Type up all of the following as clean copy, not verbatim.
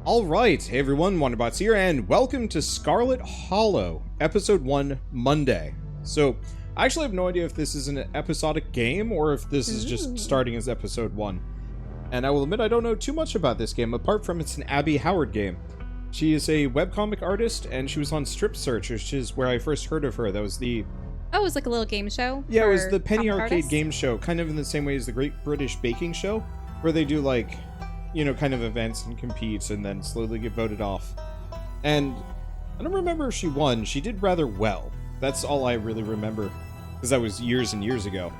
Alright, hey everyone, Wanderbots here, and welcome to Scarlet Hollow, Episode 1, Monday. So, I actually have no idea if this is an episodic game, or if this is just starting as Episode 1. And I will admit I don't know too much about this game, apart from it's an Abby Howard game. She is a webcomic artist, and she was on Strip Search, which is where I first heard of her. That was the... Oh, it was like a little game show? Yeah, it was the Penny Arcade artists? game show, kind of in the same way as the Great British Baking Show, where they do, like, you know, kind of events and compete and then slowly get voted off. And I don't remember if she won. She did rather well. That's all I really remember, because that was years and years ago.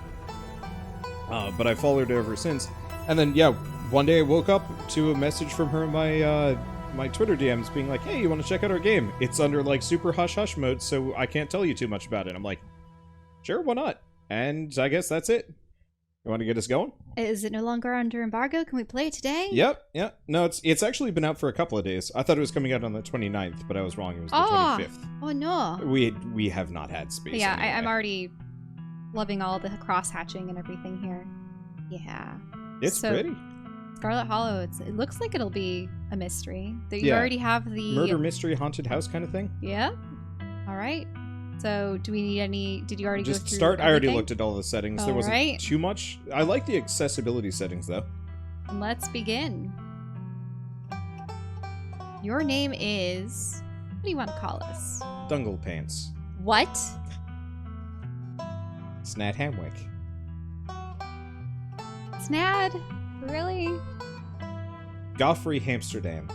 But I followed her ever since. And then, yeah, one day I woke up to a message from her in my, my Twitter DMs being like, hey, you want to check out our game? It's under, like, super hush-hush mode, so I can't tell you too much about it. I'm like, sure, why not? And I guess that's it. You want to get us going? Is it no longer under embargo? Can we play it today? Yep, yeah. No, it's actually been out for a couple of days. I thought it was coming out on the 29th, but I was wrong. It was the 25th. Oh, no. We have not had space. Yeah, anyway. I'm already loving all the cross-hatching and everything here. Yeah. It's So, pretty. Scarlet Hollow, it looks like it'll be a mystery. You Yeah. already have the... Murder mystery haunted house kind of thing. Yeah? Alright. So, do we need any... Did you already go Just through start. I already everything? looked at all the settings. There wasn't Alright. too much. I like the accessibility settings though. Let's begin. Your name is... What do you want to call us? Dungle pants. What? Snad Hamwick. Snad? Really? Goffrey Hamsterdam.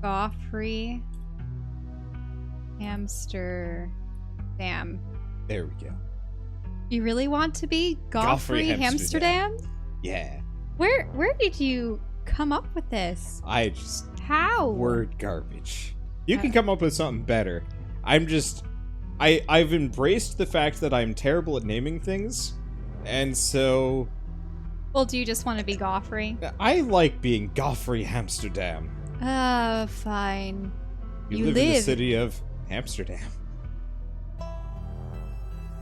Goffrey Hamster Dam. There we go. You really want to be Goffrey Goffrey Hamsterdam? Yeah. Where did you come up with this? I just How? word garbage. You can come up with something better. I've embraced the fact that I'm terrible at naming things, and so Well, do you just want to be Goffrey? I like being Goffrey Hamsterdam. Fine. You You live in the live- city of Amsterdam.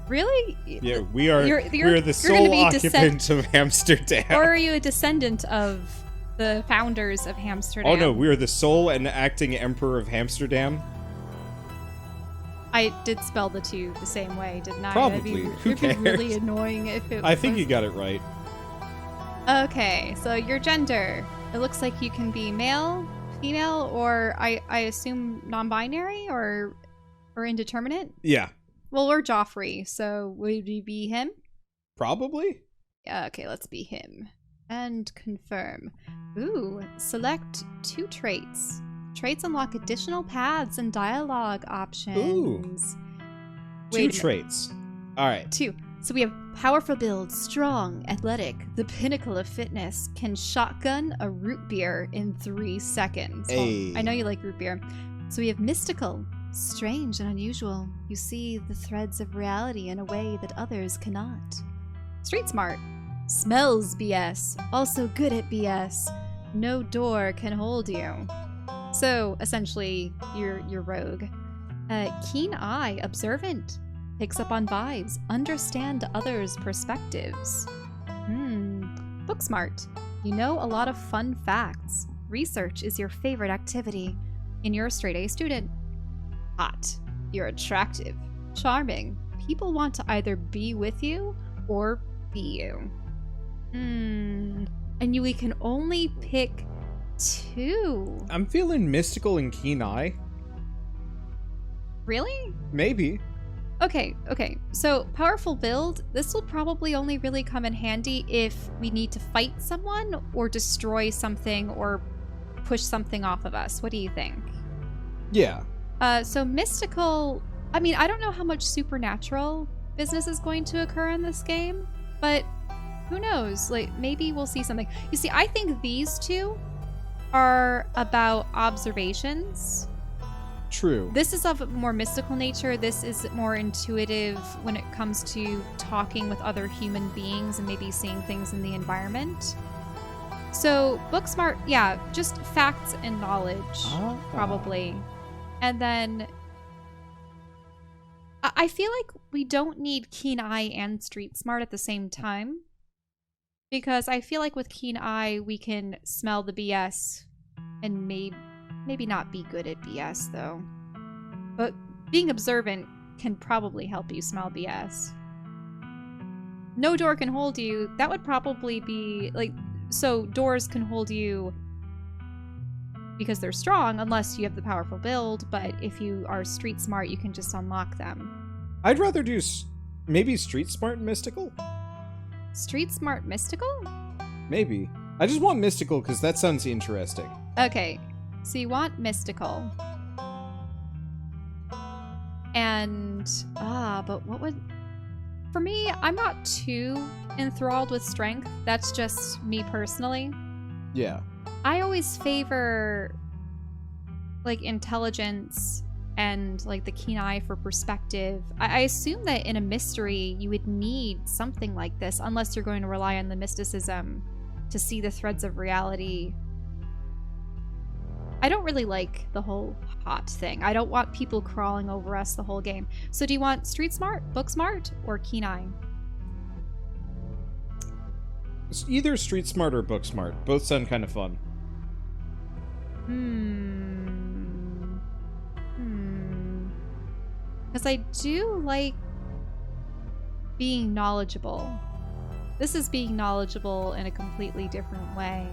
Really? Yeah, we are. You're we're gonna the sole be occupant of Amsterdam. Or are you a descendant of the founders of Amsterdam? Oh no, we are the sole and acting emperor of Amsterdam. I did spell the two the same way, didn't I? Probably. Who It'd be really cares? annoying if it I think was... you got it right. Okay, so your gender. It looks like you can be male, female, or I assume non-binary or indeterminate. Yeah, Well, we're Joffrey, so would we be him? probably. Yeah, okay, let's be him. And confirm. Ooh, select 2 traits. Traits unlock additional paths and dialogue options. Two Wait, traits. All right. 2. So we have powerful build, strong, athletic, the pinnacle of fitness, can shotgun a root beer in 3 seconds. Well, Hey. I know you like root beer. So we have mystical, strange and unusual. You see the threads of reality in a way that others cannot. Street smart, smells BS, also good at BS. No door can hold you. So essentially, you're rogue. Keen eye, observant. Picks up on vibes, understand others' perspectives. Book smart. You know a lot of fun facts. Research is your favorite activity. And you're a straight A student. Hot. You're attractive. Charming. People want to either be with you or be you. And we can only pick 2. I'm feeling mystical and keen eye. Really? Maybe. Okay. So, powerful build, this will probably only really come in handy if we need to fight someone or destroy something or push something off of us. What do you think? Yeah. So mystical, I mean, I don't know how much supernatural business is going to occur in this game, but who knows? Like, maybe we'll see something. You see, I think these 2 are about observations. True. This is of a more mystical nature. This is more intuitive when it comes to talking with other human beings and maybe seeing things in the environment. So, book smart, yeah, just facts and knowledge, probably. And then I feel like we don't need keen eye and street smart at the same time. Because I feel like with Keen Eye, we can smell the BS and maybe not be good at BS, though. But being observant can probably help you smell BS. No door can hold you. That would probably be, like, so doors can hold you because they're strong, unless you have the powerful build, but if you are street smart, you can just unlock them. I'd rather do maybe street smart and mystical? Street smart mystical? Maybe. I just want mystical because that sounds interesting. Okay, so you want mystical. And, but what would... For me, I'm not too enthralled with strength. That's just me personally. Yeah. I always favor, like, intelligence and, like, the keen eye for perspective. I assume that in a mystery, you would need something like this, unless you're going to rely on the mysticism to see the threads of reality. I don't really like the whole hot thing. I don't want people crawling over us the whole game. So do you want street smart, book smart, or keen eye? It's either street smart or book smart. Both sound kind of fun. Because I do like being knowledgeable. This is being knowledgeable in a completely different way.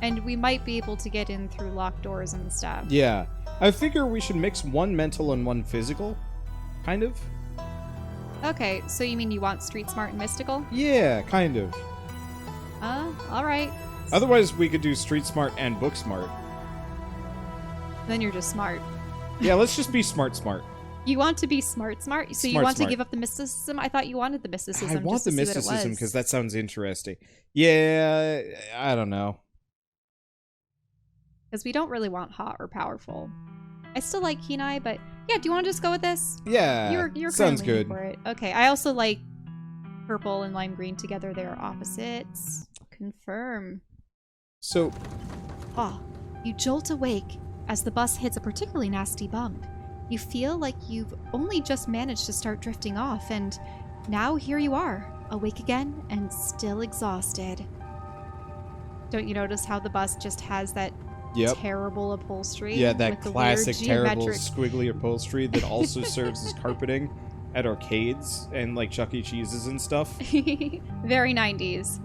And we might be able to get in through locked doors and stuff. Yeah. I figure we should mix one mental and one physical. Kind of. Okay, so you mean you want street smart and mystical? Yeah, kind of. Alright. Otherwise, we could do street smart and book smart. Then you're just smart. Yeah, let's just be smart. You want to be smart? So you Smart. want to give up the mysticism? I thought you wanted the mysticism. I want just to the see what it mysticism was. because that sounds interesting. Yeah, I don't know. Because we don't really want hot or powerful. I still like keen eye, but yeah, do you want to just go with this? Yeah, you're sounds kinda leaning good. for it. Okay, I also like purple and lime green together. They are opposites. Confirm. So, You jolt awake as the bus hits a particularly nasty bump. You feel like you've only just managed to start drifting off, and now here you are, awake again and still exhausted. Don't you notice how the bus just has that terrible upholstery? Yeah, that with the classic weird terrible geometric... squiggly upholstery that also serves as carpeting at arcades and like Chuck E. Cheese's and stuff. Very 90s.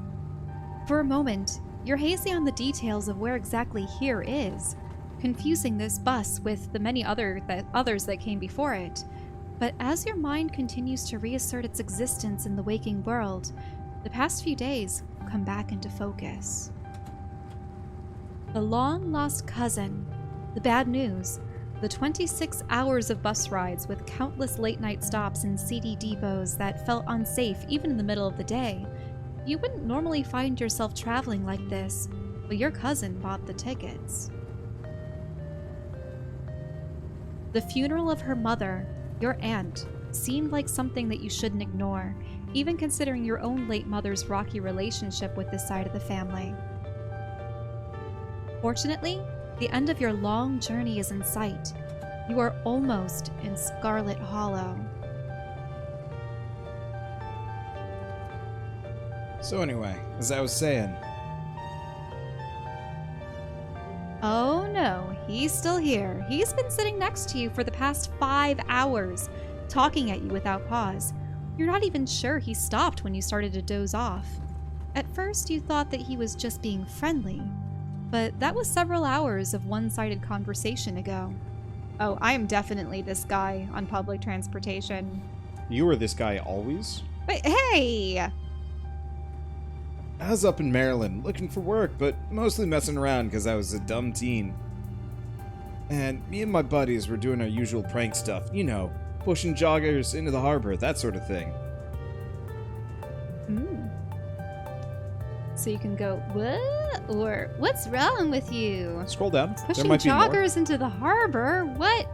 For a moment, you're hazy on the details of where exactly here is, confusing this bus with the many others that came before it. But as your mind continues to reassert its existence in the waking world, the past few days come back into focus. The long-lost cousin, the bad news, the 26 hours of bus rides with countless late-night stops in seedy depots that felt unsafe even in the middle of the day. You wouldn't normally find yourself traveling like this, but your cousin bought the tickets. The funeral of her mother, your aunt, seemed like something that you shouldn't ignore, even considering your own late mother's rocky relationship with this side of the family. Fortunately, the end of your long journey is in sight. You are almost in Scarlet Hollow. So anyway, as I was saying... Oh no, he's still here. He's been sitting next to you for the past 5 hours, talking at you without pause. You're not even sure he stopped when you started to doze off. At first, you thought that he was just being friendly, but that was several hours of one-sided conversation ago. Oh, I am definitely this guy on public transportation. You were this guy always? But hey! I was up in Maryland, looking for work, but mostly messing around because I was a dumb teen. And me and my buddies were doing our usual prank stuff, you know, pushing joggers into the harbor, that sort of thing. So you can go, what? Or, what's wrong with you? Scroll down. Pushing there might be more. joggers into the harbor? What?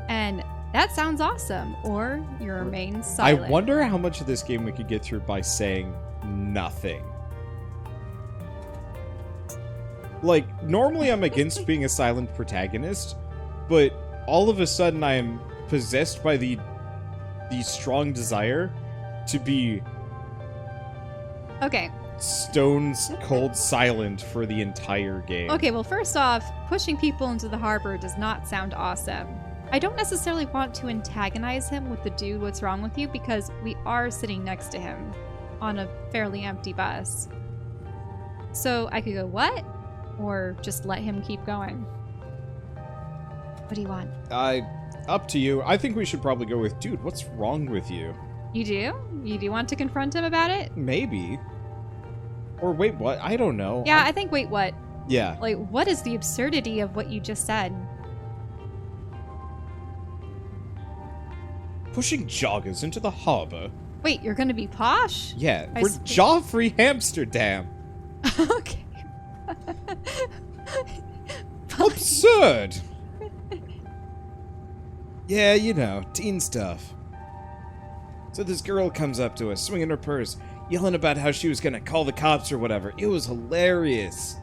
And that sounds awesome. Or you remain silent. I wonder how much of this game we could get through by saying nothing. Like, normally I'm against being a silent protagonist, but all of a sudden I am possessed by the Okay, stone cold silent for the entire game. Okay, well, first off, pushing people into the harbor does not sound awesome. I don't necessarily want to antagonize him with the dude what's wrong with you because we are sitting next to him on a fairly empty bus. So I could go, what? Or just let him keep going. What do you want? Up to you. I think we should probably go with, dude, what's wrong with you? You do? You do want to confront him about it? Maybe. Or wait, what? I don't know. Yeah, I think wait, what? Yeah. Like, what is the absurdity of what you just said? Pushing joggers into the harbor. Wait, you're gonna be posh? Yeah, we're Joffrey Amsterdam. Okay. Absurd. Yeah, you know, teen stuff. So this girl comes up to us, swinging her purse, yelling about how she was gonna call the cops or whatever. It was hilarious.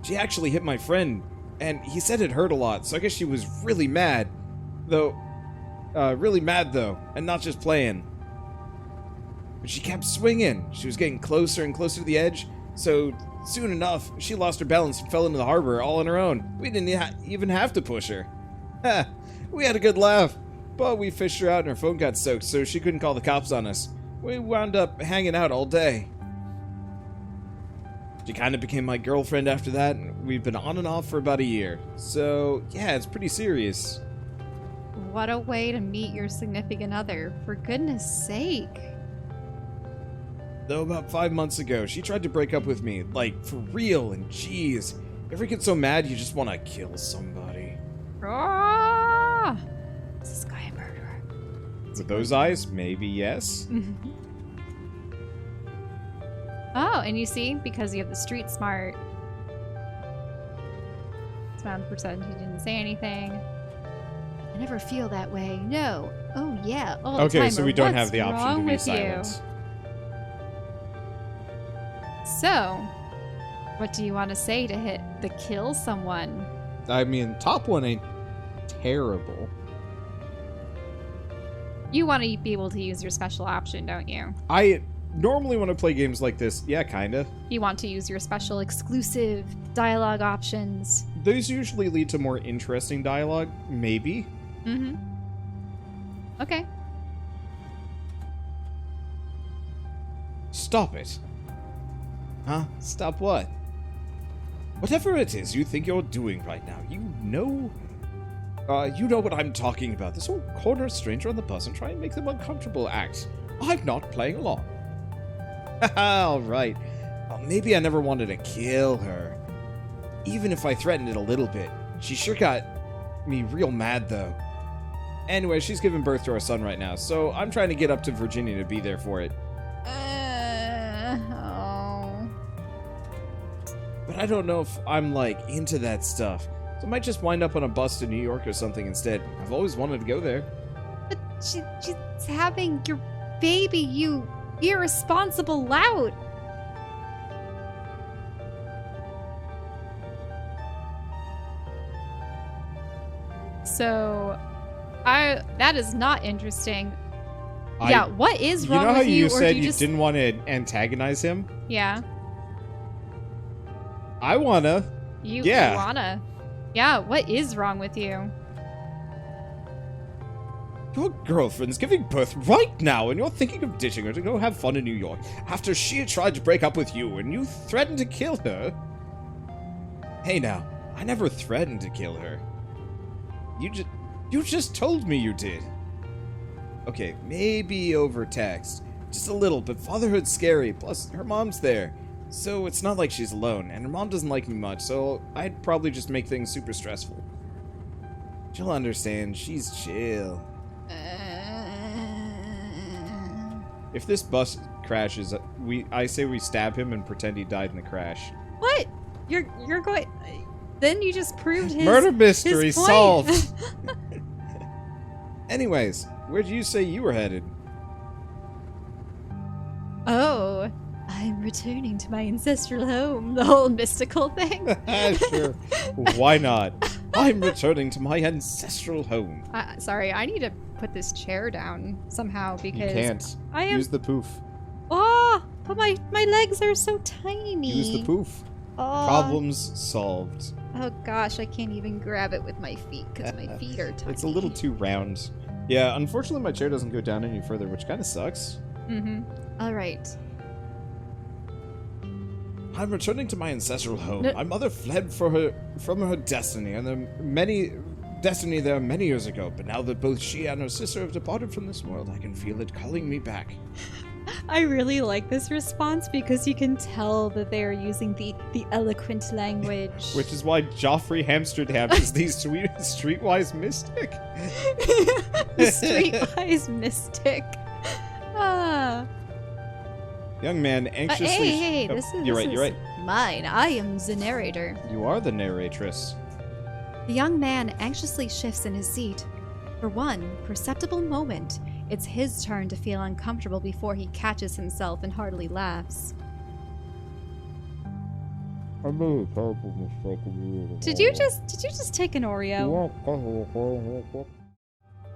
She actually hit my friend, and he said it hurt a lot, so I guess she was really mad. Really mad though, and not just playing. But she kept swinging. She was getting closer and closer to the edge, so soon enough, she lost her balance and fell into the harbor all on her own. We didn't even have to push her. Ha! We had a good laugh, but we fished her out and her phone got soaked, so she couldn't call the cops on us. We wound up hanging out all day. She kind of became my girlfriend after that, and we've been on and off for about a year. So, yeah, it's pretty serious. What a way to meet your significant other, for goodness sake. Though about 5 months ago, she tried to break up with me, like, for real, and geez. Ever get so mad you just want to kill somebody? Ah! Is this guy a murderer? With those eyes, maybe yes. Oh, and you see, because you have the street smart. Smile percent he didn't say anything. I never feel that way. No. Oh yeah. All the time. Okay, so we don't have the What's option wrong to be with silent. So, what do you want to say to kill someone? I mean, top one ain't terrible. You want to be able to use your special option, don't you? I normally when I play games like this, yeah, kinda. You want to use your special exclusive dialogue options. Those usually lead to more interesting dialogue, maybe. Mm-hmm. Okay. Stop it. Huh? Stop what? Whatever it is you think you're doing right now, you know what I'm talking about. This whole corner a stranger on the bus and try and make them uncomfortable act. I'm not playing along. All right. Well, maybe I never wanted to kill her. Even if I threatened it a little bit. She sure got me real mad, though. Anyway, she's giving birth to our son right now, so I'm trying to get up to Virginia to be there for it. Oh. But I don't know if I'm, like, into that stuff. So I might just wind up on a bus to New York or something instead. I've always wanted to go there. But she's having your baby, you irresponsible lout. So, that is not interesting. Yeah, what is wrong with you? You know how you or said you you just... didn't want to antagonize him? Yeah. I wanna. You Yeah. wanna. Yeah, what is wrong with you? Your girlfriend's giving birth right now, and you're thinking of ditching her to go have fun in New York after she tried to break up with you and you threatened to kill her. Hey now, I never threatened to kill her. You just told me you did. Okay, maybe over text. Just a little, but fatherhood's scary, plus her mom's there. So it's not like she's alone, and her mom doesn't like me much, so I'd probably just make things super stressful. She'll understand, she's chill. If this bus crashes, I say we stab him and pretend he died in the crash. What? You're going... Then you just proved his... Murder mystery his point. solved! Anyways, where do you say you were headed? Oh, I'm returning to my ancestral home. The whole mystical thing. Sure. Why not? I'm returning to my ancestral home. Sorry, I need to put this chair down somehow because... You can't. I am... Use the poof. Oh, But my legs are so tiny. Use the poof. Oh. Problems solved. Oh gosh, I can't even grab it with my feet because my feet are tiny. It's a little too round. Yeah, unfortunately my chair doesn't go down any further, which kind of sucks. Mm-hmm. All right. I'm returning to my ancestral home. No. My mother fled from her destiny, and there many years ago. But now that both she and her sister have departed from this world, I can feel it calling me back. I really like this response because you can tell that they are using the eloquent language. Which is why Joffrey Hamsterdam is the streetwise mystic. The streetwise mystic. Ah. Young man anxiously... Hey, you're right. Mine. I am the narrator. You are the narratress. The young man anxiously shifts in his seat. For one perceptible moment, it's his turn to feel uncomfortable before he catches himself and heartily laughs. I made a terrible mistake. Did you just take an Oreo?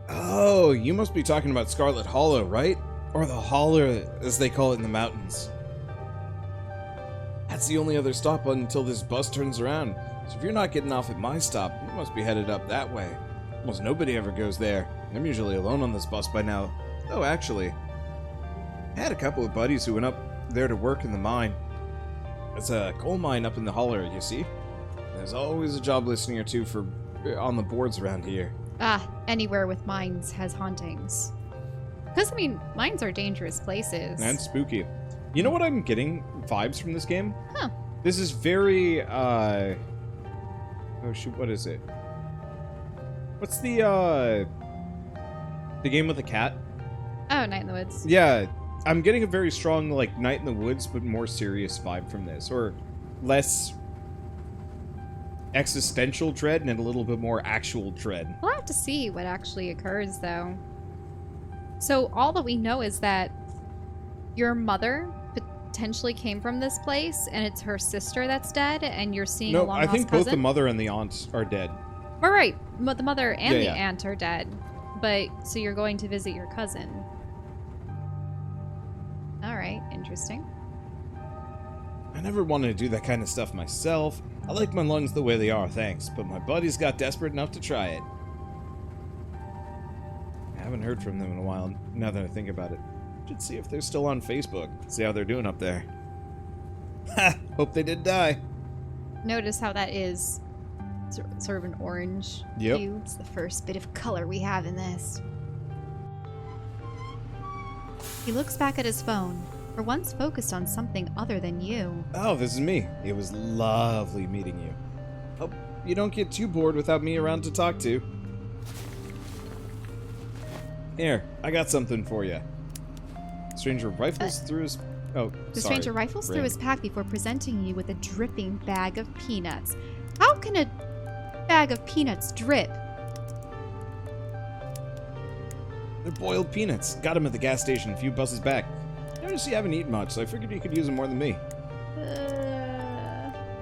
Oh, you must be talking about Scarlet Hollow, right? Or the Holler, as they call it in the mountains. That's the only other stop until this bus turns around. So if you're not getting off at my stop, you must be headed up that way. Almost nobody ever goes there. I'm usually alone on this bus by now. Oh, actually, I had a couple of buddies who went up there to work in the mine. It's a coal mine up in the holler, you see? There's always a job listing or two for on the boards around here. Ah, anywhere with mines has hauntings. Because, I mean, mines are dangerous places. And spooky. You know what I'm getting vibes from this game? Huh. This is very, oh shoot, what is it? What's the game with the cat? Oh, Night in the Woods. Yeah, I'm getting a very strong, like, Night in the Woods, but more serious vibe from this. Or less existential dread and a little bit more actual dread. We'll have to see what actually occurs, though. So all that we know is that your mother potentially came from this place, and it's her sister that's dead, and you're seeing a long-lost cousin? No, I think both the mother and the aunt are dead. All right, but the mother and the Yeah. aunt are dead. But, so you're going to visit your cousin. All right, interesting. I never wanted to do that kind of stuff myself. I like my lungs the way they are, thanks, but my buddies got desperate enough to try it. I haven't heard from them in a while, now that I think about it. Should see if they're still on Facebook, see how they're doing up there. Ha! Hope they did die. Notice how that is sort of an orange hue. It's the first bit of color we have in this. He looks back at his phone, for once focused on something other than you. Oh, this is me. It was lovely meeting you. Hope you don't get too bored without me around to talk to. Here, I got something for you. Stranger rifles through his... Oh, The sorry. stranger rifles through Ring. his pack before presenting you with a dripping bag of peanuts. How can a bag of peanuts drip? They're boiled peanuts. Got them at the gas station a few buses back. Noticed you haven't eaten much, so I figured you could use them more than me.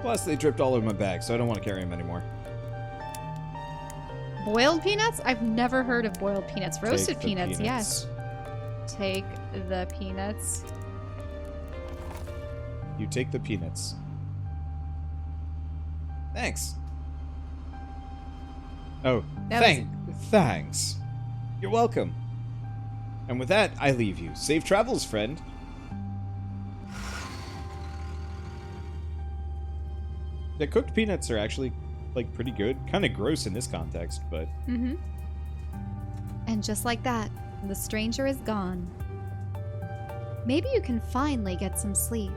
Plus, they dripped all over my bag, so I don't want to carry them anymore. Boiled peanuts? I've never heard of boiled peanuts. Roasted Take the peanuts, yes. Take the peanuts. You take the peanuts. Thanks. Oh, thanks. You're welcome. And with that, I leave you. Safe travels, friend. The cooked peanuts are actually, like, pretty good. Kind of gross in this context, but... Mm-hmm. And just like that, the stranger is gone. Maybe you can finally get some sleep.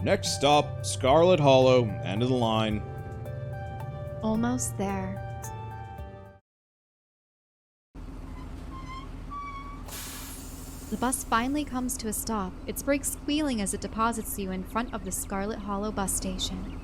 Next stop, Scarlet Hollow. End of the line. Almost there. The bus finally comes to a stop, its brakes squealing as it deposits you in front of the Scarlet Hollow bus station.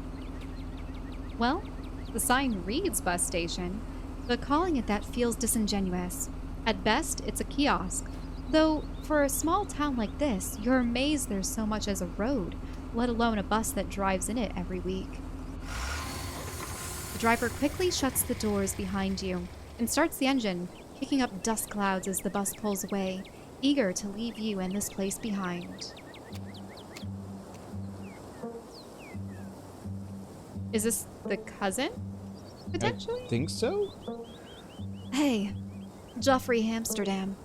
Well, the sign reads bus station, but calling it that feels disingenuous. At best, it's a kiosk, though for a small town like this, you're amazed there's so much as a road, let alone a bus that drives in it every week. The driver quickly shuts the doors behind you and starts the engine, kicking up dust clouds as the bus pulls away, eager to leave you and this place behind. Is this the cousin? Potentially? I think so? Hey, Joffrey Amsterdam.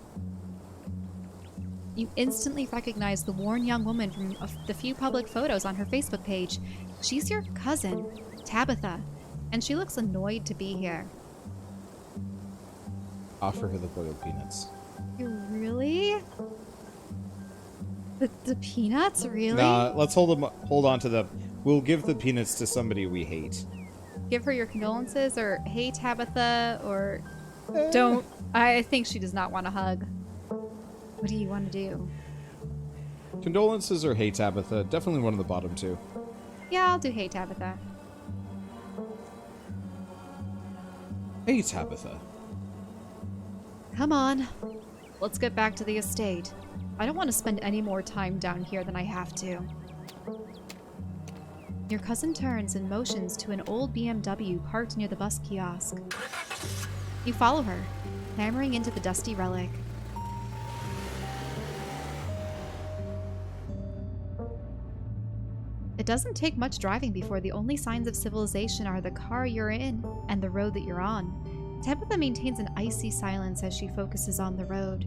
You instantly recognize the worn young woman from the few public photos on her Facebook page. She's your cousin, Tabitha, and she looks annoyed to be here. Offer her the boiled peanuts. You really? The peanuts, really? Nah, let's hold on to them. We'll give the peanuts to somebody we hate. Give her your condolences, or hey Tabitha, or don't. I think she does not want a hug. What do you want to do? Condolences or hey Tabitha, definitely one of the bottom two. Yeah, I'll do hey Tabitha. Hey Tabitha. Come on, let's get back to the estate. I don't want to spend any more time down here than I have to. Your cousin turns and motions to an old BMW parked near the bus kiosk. You follow her, clambering into the dusty relic. It doesn't take much driving before the only signs of civilization are the car you're in and the road that you're on. Tabitha maintains an icy silence as she focuses on the road.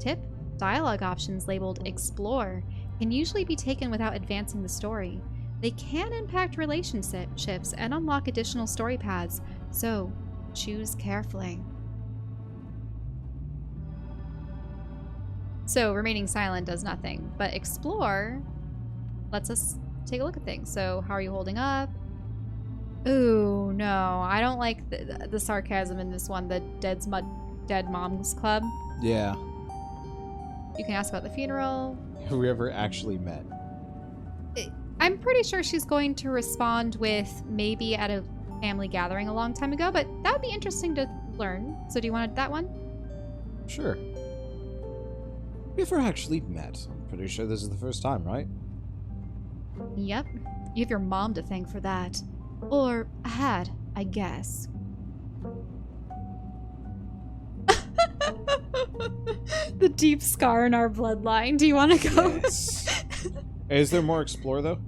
Tip: dialogue options labeled Explore can usually be taken without advancing the story. They can impact relationships and unlock additional story paths, so choose carefully. So remaining silent does nothing, but Explore lets us take a look at things. So how are you holding up? Ooh, no, I don't like the sarcasm in this one, the Dead Moms Club. Yeah. You can ask about the funeral. Have we ever actually met? I'm pretty sure she's going to respond with maybe at a family gathering a long time ago, but that would be interesting to learn. So do you want that one? Sure. We ever actually met? I'm pretty sure this is the first time, right? Yep. You have your mom to thank for that. Or had, I guess. The deep scar in our bloodline. Do you want to go? Yes. Is there more Explore, though?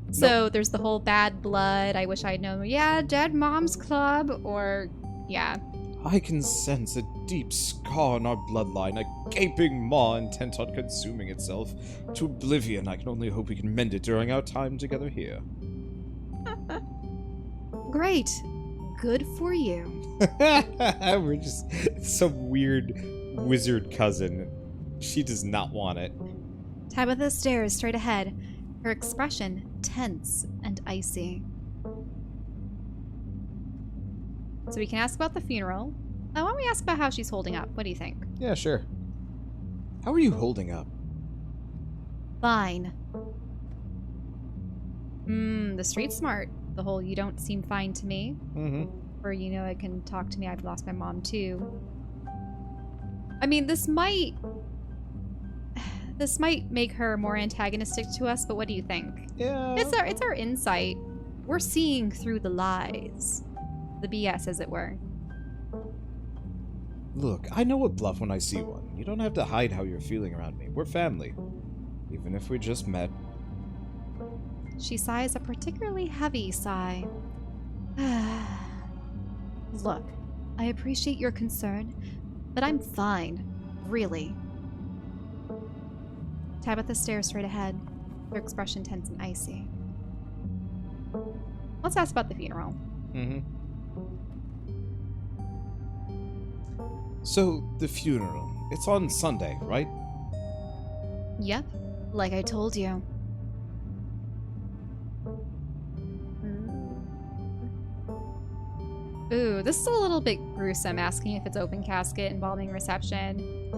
So there's the whole bad blood. I wish I'd known. Yeah, Dead Moms Club. Or, yeah. I can sense a deep scar in our bloodline, a gaping maw intent on consuming itself to oblivion. I can only hope we can mend it during our time together here. Great. Good for you. We're just some weird wizard cousin. She does not want it. Tabitha stares straight ahead, her expression tense and icy. So we can ask about the funeral. Why don't we ask about how she's holding up? What do you think? Yeah, sure. How are you holding up? Fine. The street smart. The whole you don't seem fine to me. Mm-hmm. Or you know I can talk to me, I've lost my mom too. I mean, this might make her more antagonistic to us, but what do you think? Yeah. It's our insight. We're seeing through the lies. The BS, as it were. Look, I know a bluff when I see one. You don't have to hide how you're feeling around me. We're family. Even if we just met. She sighs a particularly heavy sigh. Look, I appreciate your concern, but I'm fine. Really. Tabitha stares straight ahead, her expression tense and icy. Let's ask about the funeral. Mm-hmm. So, the funeral. It's on Sunday, right? Yep, like I told you. Ooh, this is a little bit gruesome, asking if it's open casket, embalming reception.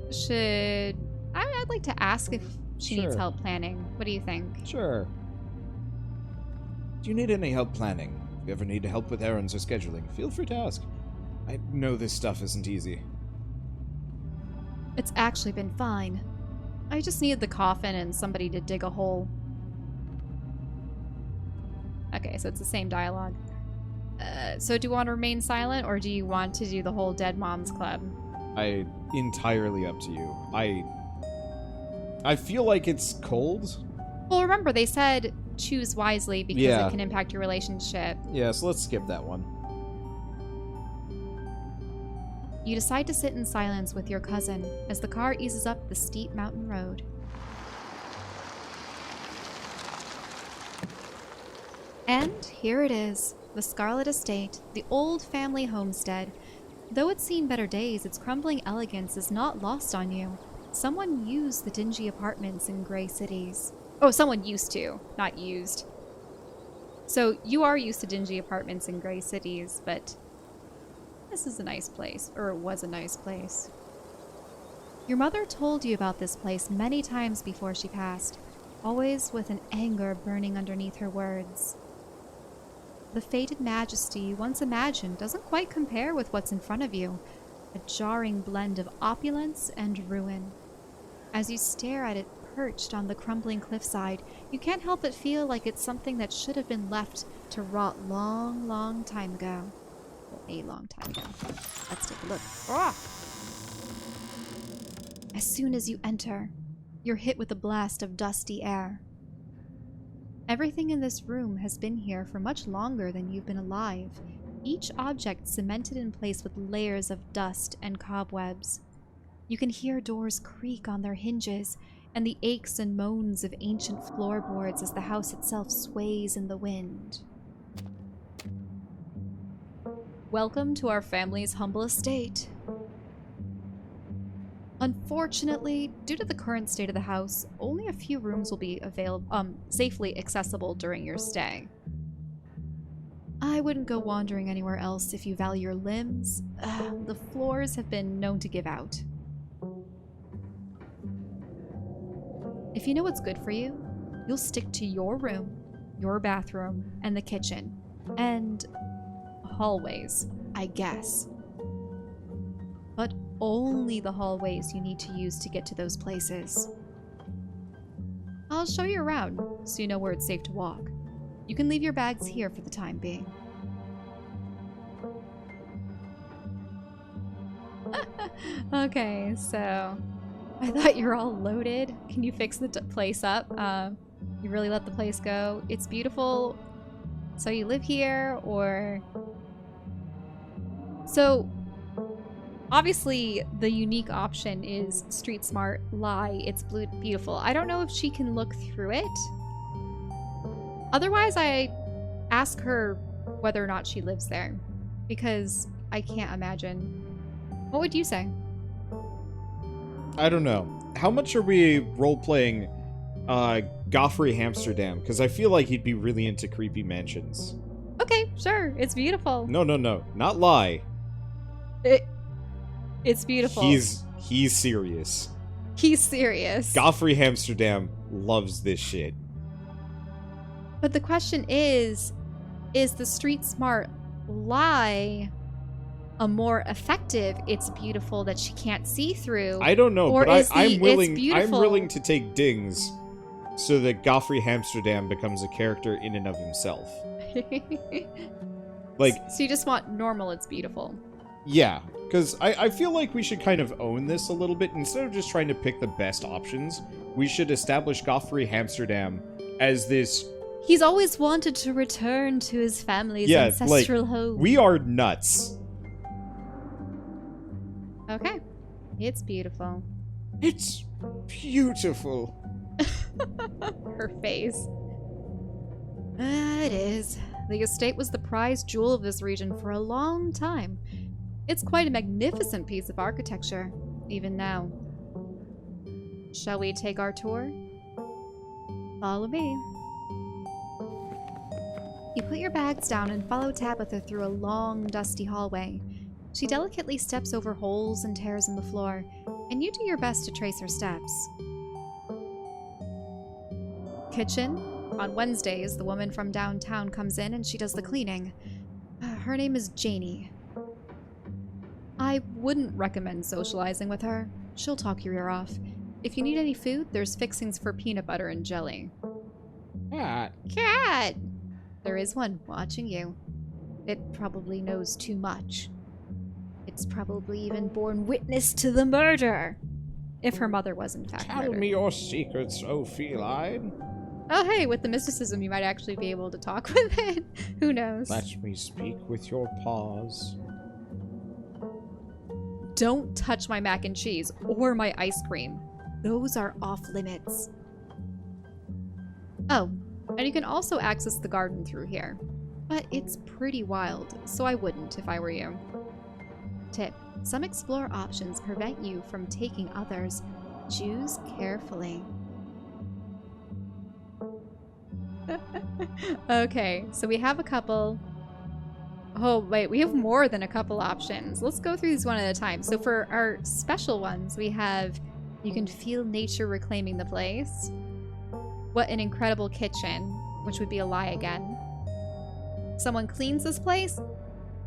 I'd like to ask if she needs Sure. help planning. What do you think? Sure. Do you need any help planning? If you ever need help with errands or scheduling, feel free to ask. I know this stuff isn't easy. It's actually been fine. I just needed the coffin and somebody to dig a hole. Okay, so it's the same dialogue. So do you want to remain silent, or do you want to do the whole Dead Moms Club? I entirely up to you. I feel like it's cold. Well, remember, they said choose wisely because Yeah. it can impact your relationship. Yeah, so let's skip that one. You decide to sit in silence with your cousin as the car eases up the steep mountain road. And here it is, the Scarlet Estate, the old family homestead. Though it's seen better days, its crumbling elegance is not lost on you. Someone used the dingy apartments in gray cities. Oh, someone used to, not used. So you are used to dingy apartments in gray cities, but this is a nice place, or it was a nice place. Your mother told you about this place many times before she passed, always with an anger burning underneath her words. The faded majesty you once imagined doesn't quite compare with what's in front of you, a jarring blend of opulence and ruin. As you stare at it perched on the crumbling cliffside, you can't help but feel like it's something that should have been left to rot long, long time ago. Well, a long time ago. Let's take a look. Ah! As soon as you enter, you're hit with a blast of dusty air. Everything in this room has been here for much longer than you've been alive, each object cemented in place with layers of dust and cobwebs. You can hear doors creak on their hinges, and the aches and moans of ancient floorboards as the house itself sways in the wind. Welcome to our family's humble estate. Unfortunately, due to the current state of the house, only a few rooms will be safely accessible during your stay. I wouldn't go wandering anywhere else if you value your limbs. The floors have been known to give out. If you know what's good for you, you'll stick to your room, your bathroom, and the kitchen. And hallways, I guess. But only the hallways you need to use to get to those places. I'll show you around, so you know where it's safe to walk. You can leave your bags here for the time being. Okay, so I thought you were all loaded. Can you fix the place up? You really let the place go. It's beautiful. So you live here, or... So, obviously, the unique option is street smart, lie, it's beautiful. I don't know if she can look through it. Otherwise, I ask her whether or not she lives there, because I can't imagine. What would you say? I don't know. How much are we role-playing Goffrey Amsterdam? Because I feel like he'd be really into creepy mansions. Okay, sure. It's beautiful. No. Not lie. It's beautiful. He's serious. He's serious. Goffrey Amsterdam loves this shit. But the question is the street smart lie a more effective it's beautiful that she can't see through? I don't know, or but is I'm it's willing to take dings so that Goffrey Amsterdam becomes a character in and of himself. Like, so you just want normal it's beautiful. Yeah, because I feel like we should kind of own this a little bit. Instead of just trying to pick the best options, we should establish Goffrey Amsterdam as this... He's always wanted to return to his family's ancestral home. We are nuts. Okay. It's beautiful. It's beautiful. Her face. It is. The estate was the prized jewel of this region for a long time. It's quite a magnificent piece of architecture, even now. Shall we take our tour? Follow me. You put your bags down and follow Tabitha through a long, dusty hallway. She delicately steps over holes and tears in the floor, and you do your best to trace her steps. Kitchen. On Wednesdays, the woman from downtown comes in and she does the cleaning. Her name is Janie. I wouldn't recommend socializing with her. She'll talk your ear off. If you need any food, there's fixings for peanut butter and jelly. Cat! There is one watching you. It probably knows too much. It It's probably even borne witness to the murder. If her mother was in fact Tell murdered. me your secrets, oh feline. Oh hey, with the mysticism you might actually be able to talk with it. Who knows? Let me speak with your paws. Don't touch my mac and cheese or my ice cream. Those are off limits. Oh, and you can also access the garden through here. But it's pretty wild, so I wouldn't if I were you. Tip: some explore options prevent you from taking others. Choose carefully. Okay, so we have a couple. Oh, wait, we have more than a couple options. Let's go through these one at a time. So for our special ones, we have you can feel nature reclaiming the place. What an incredible kitchen, which would be a lie again. Someone cleans this place?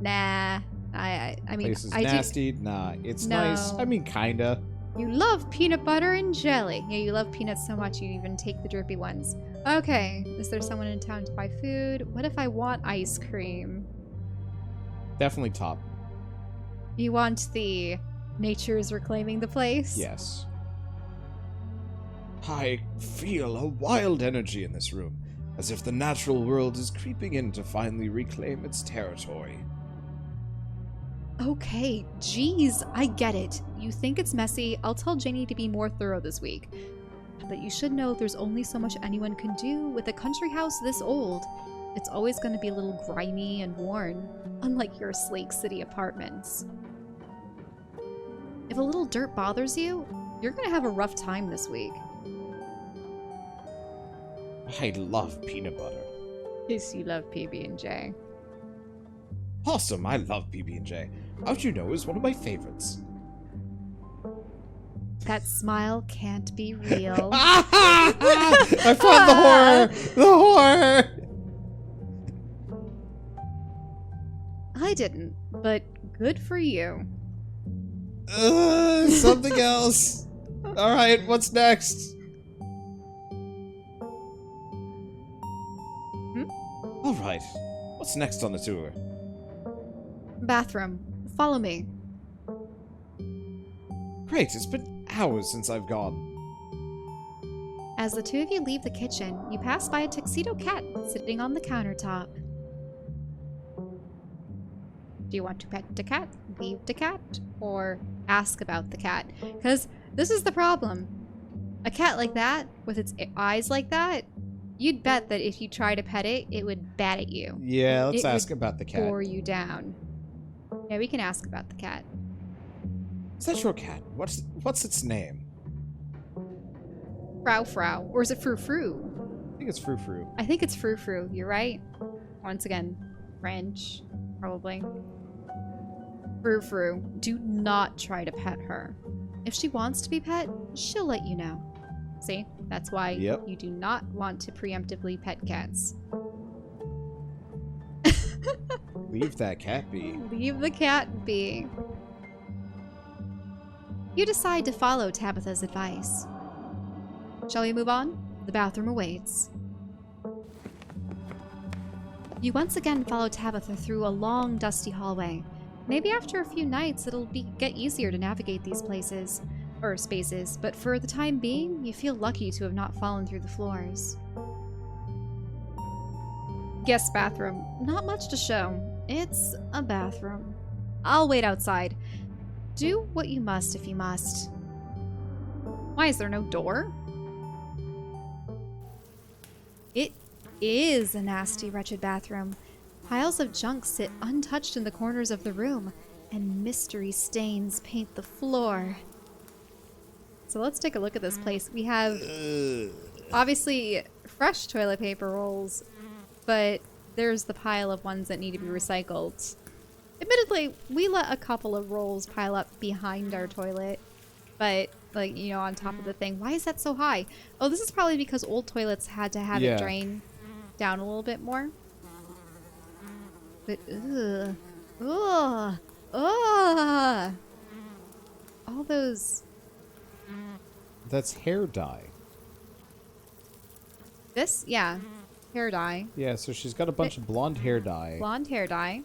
Nah. I mean, Place is I nasty. Nah, it's No. nice. I mean, kinda. You love peanut butter and jelly. Yeah, you love peanuts so much you even take the drippy ones. Okay, is there someone in town to buy food? What if I want ice cream? Definitely top. You want the nature is reclaiming the place? Yes. I feel a wild energy in this room, as if the natural world is creeping in to finally reclaim its territory. Okay, geez, I get it. You think it's messy. I'll tell Janie to be more thorough this week. But you should know there's only so much anyone can do with a country house this old. It's always going to be a little grimy and worn, unlike your sleek city apartments. If a little dirt bothers you, you're going to have a rough time this week. I love peanut butter. Yes, you love PB&J. Awesome, I love PB&J. How'd you know is one of my favorites? That smile can't be real. I found the horror! The horror! I didn't, but good for you. Something else. Alright, what's next? Alright, what's next on the tour? Bathroom. Follow me. Great, it's been hours since I've gone. As the two of you leave the kitchen, you pass by a tuxedo cat sitting on the countertop. Do you want to pet the cat, leave the cat, or ask about the cat? Because this is the problem. A cat like that, with its eyes like that, you'd bet that if you try to pet it, it would bat at you. Yeah, let's It ask would about the cat. Bore you down. Yeah, we can ask about the cat. Is that your cat? What's its name? Frau, or is it Frou? I think it's Frou Frou. I think it's Frou. You're right. Once again, French, probably. Frou. Do not try to pet her. If she wants to be pet, she'll let you know. See? That's why Yep. you do not want to preemptively pet cats. Leave that cat be. Leave the cat be. You decide to follow Tabitha's advice. Shall we move on? The bathroom awaits. You once again follow Tabitha through a long, dusty hallway. Maybe after a few nights it'll get easier to navigate these places, or spaces, but for the time being, you feel lucky to have not fallen through the floors. Guest bathroom. Not much to show. It's a bathroom. I'll wait outside. Do what you must if you must. Why is there no door? It is a nasty, wretched bathroom. Piles of junk sit untouched in the corners of the room, and mystery stains paint the floor. So let's take a look at this place. We have, obviously, fresh toilet paper rolls, but there's the pile of ones that need to be recycled. Admittedly, we let a couple of rolls pile up behind our toilet, but, like, you know, on top of the thing. Why is that so high? Oh, this is probably because old toilets had to have it drain down a little bit more. But, all those... That's hair dye. This? Yeah. Hair dye. Yeah, so she's got a bunch of blonde hair dye. Blonde hair dye.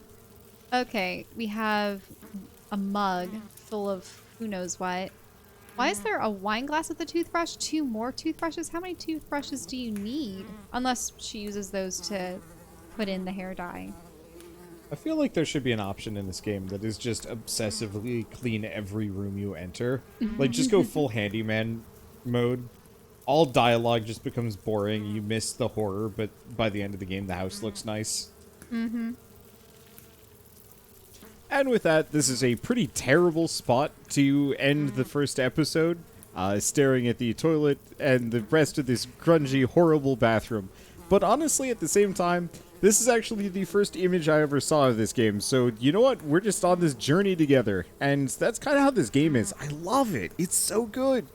Okay, we have a mug full of who knows what. Why is there a wine glass with a toothbrush? 2 more toothbrushes? How many toothbrushes do you need? Unless she uses those to put in the hair dye. I feel like there should be an option in this game that is just obsessively clean every room you enter. Like, just go full handyman mode. All dialogue just becomes boring. You miss the horror, but by the end of the game, the house looks nice. Mm-hmm. And with that, this is a pretty terrible spot to end the first episode, staring at the toilet and the rest of this grungy, horrible bathroom. But honestly, at the same time, this is actually the first image I ever saw of this game, so you know what? We're just on this journey together, and that's kind of how this game is. I love it. It's so good.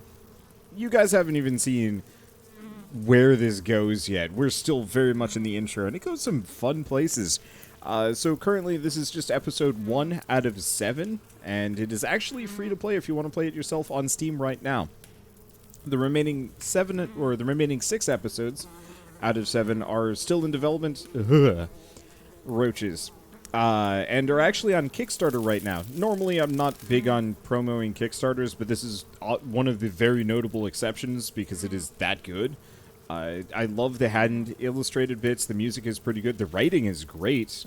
You guys haven't even seen where this goes yet. We're still very much in the intro, and it goes some fun places. So currently, this is just episode 1 out of 7, and it is actually free to play if you want to play it yourself on Steam right now. The remaining 6 episodes out of 7 are still in development. Roaches. And are actually on Kickstarter right now. Normally, I'm not big on promoting Kickstarters, but this is one of the very notable exceptions because it is that good. I love the hand-illustrated bits. The music is pretty good. The writing is great.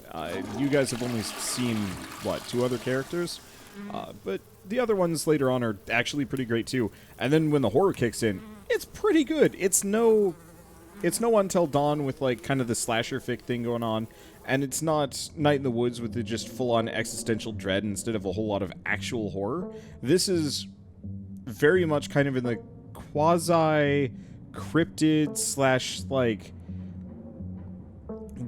You guys have only seen, what, 2 other characters? But the other ones later on are actually pretty great, too. And then when the horror kicks in, it's pretty good. It's no Until Dawn with, like, kind of the slasher fic thing going on. And it's not Night in the Woods with the just full-on existential dread instead of a whole lot of actual horror. This is very much kind of in the quasi-cryptid / like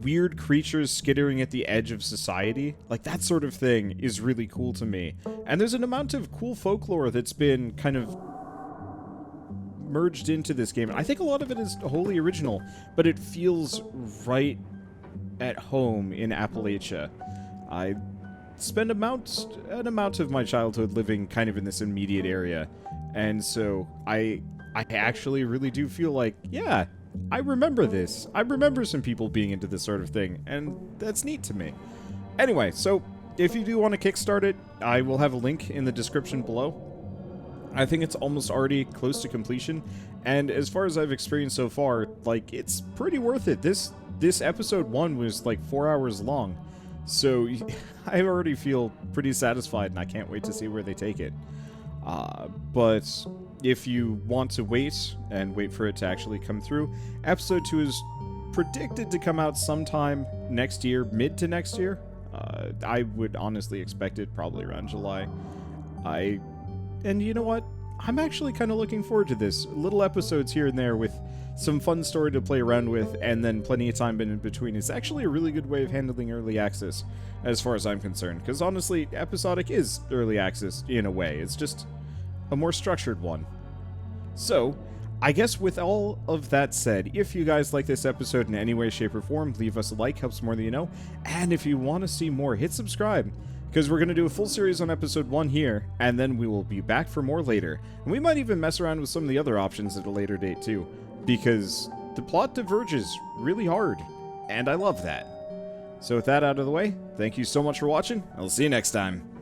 weird creatures skittering at the edge of society. Like, that sort of thing is really cool to me. And there's an amount of cool folklore that's been kind of merged into this game. I think a lot of it is wholly original, but it feels right at home in Appalachia. I spend an amount of my childhood living kind of in this immediate area, and so I actually really do feel like, yeah, I remember this. I remember some people being into this sort of thing, and that's neat to me. Anyway, so if you do want to kickstart it, I will have a link in the description below. I think it's almost already close to completion, and as far as I've experienced so far, like, it's pretty worth it. This episode 1 was like 4 hours long, so I already feel pretty satisfied, and I can't wait to see where they take it. But if you want to wait for it to actually come through, episode 2 is predicted to come out sometime next year, mid to next year. I would honestly expect it probably around July. And you know what? I'm actually kind of looking forward to this. Little episodes here and there with some fun story to play around with, and then plenty of time in between. It's actually a really good way of handling early access, as far as I'm concerned. Because honestly, episodic is early access in a way. It's just a more structured one. So, I guess with all of that said, if you guys like this episode in any way, shape, or form, leave us a like, helps more than you know. And if you want to see more, hit subscribe, because we're going to do a full series on episode 1 here, and then we will be back for more later. And we might even mess around with some of the other options at a later date too, because the plot diverges really hard, and I love that. So with that out of the way, thank you so much for watching. I'll see you next time.